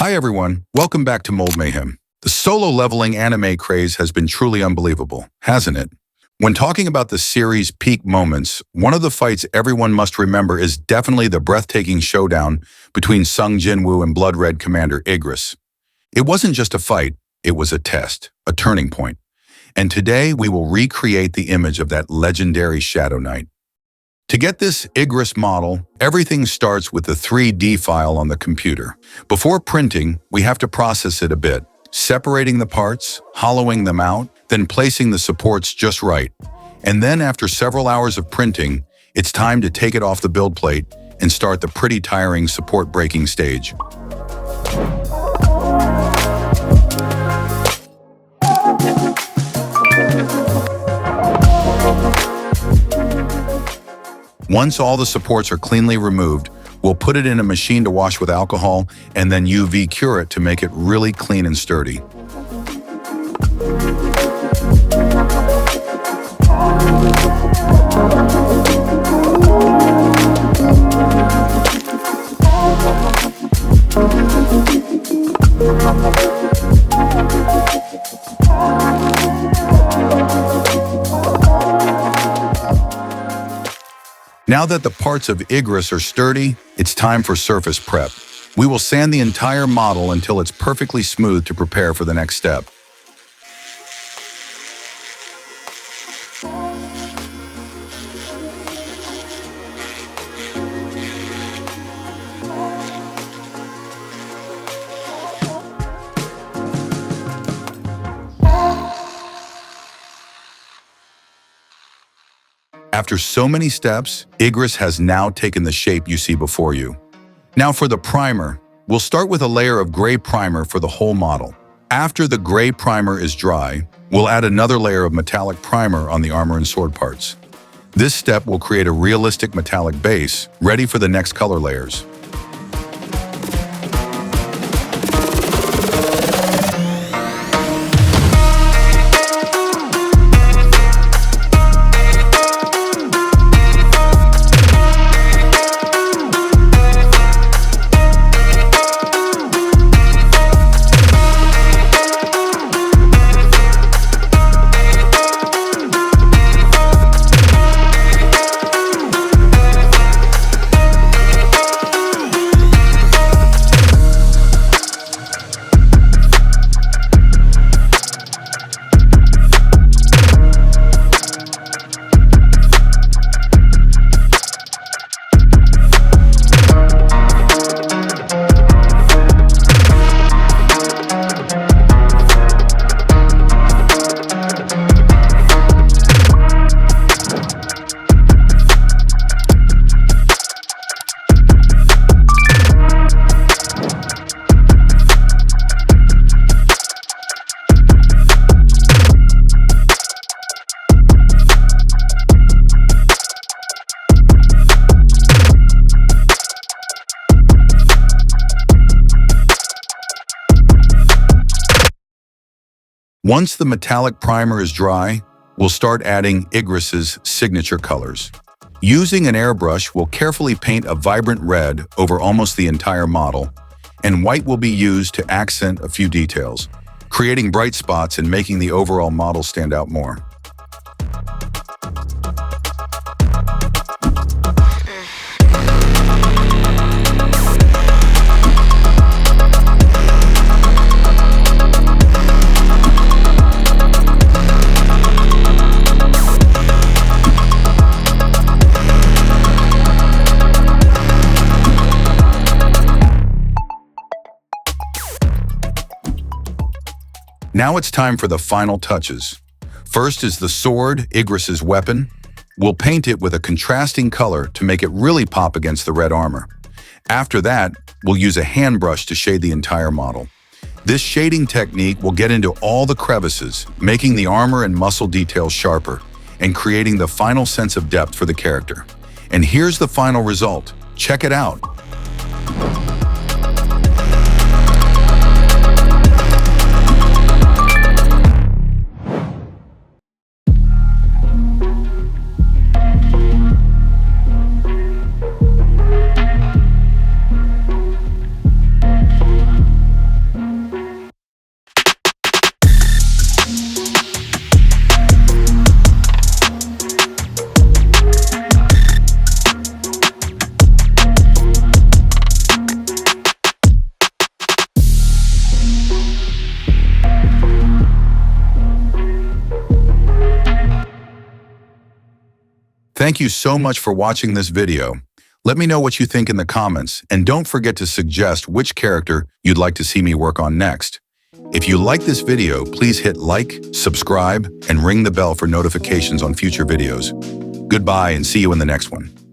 Hi everyone, welcome back to Mold Mayhem. The solo leveling anime craze has been truly unbelievable, hasn't it? When talking about the series' peak moments, one of the fights everyone must remember is definitely the breathtaking showdown between Sung Jinwoo and Blood-Red Commander Igris. It wasn't just a fight, it was a test, a turning point. And today we will recreate the image of that legendary Shadow Knight. To get this Igris model, everything starts with the 3D file on the computer. Before printing, we have to process it a bit, separating the parts, hollowing them out, then placing the supports just right. And then after several hours of printing, it's time to take it off the build plate and start the pretty tiring support breaking stage. Once all the supports are cleanly removed, we'll put it in a machine to wash with alcohol and then UV cure it to make it really clean and sturdy. Now that the parts of Igris are sturdy, it's time for surface prep. We will sand the entire model until it's perfectly smooth to prepare for the next step. After so many steps, Igris has now taken the shape you see before you. Now for the primer, we'll start with a layer of gray primer for the whole model. After the gray primer is dry, we'll add another layer of metallic primer on the armor and sword parts. This step will create a realistic metallic base, ready for the next color layers. Once the metallic primer is dry, we'll start adding Igris's signature colors. Using an airbrush, we'll carefully paint a vibrant red over almost the entire model, and white will be used to accent a few details, creating bright spots and making the overall model stand out more. Now it's time for the final touches. First is the sword, Igris's weapon. We'll paint it with a contrasting color to make it really pop against the red armor. After that, we'll use a hand brush to shade the entire model. This shading technique will get into all the crevices, making the armor and muscle details sharper, and creating the final sense of depth for the character. And here's the final result. Check it out. Thank you so much for watching this video. Let me know what you think in the comments, and don't forget to suggest which character you'd like to see me work on next. If you like this video, please hit like, subscribe, and ring the bell for notifications on future videos. Goodbye and see you in the next one.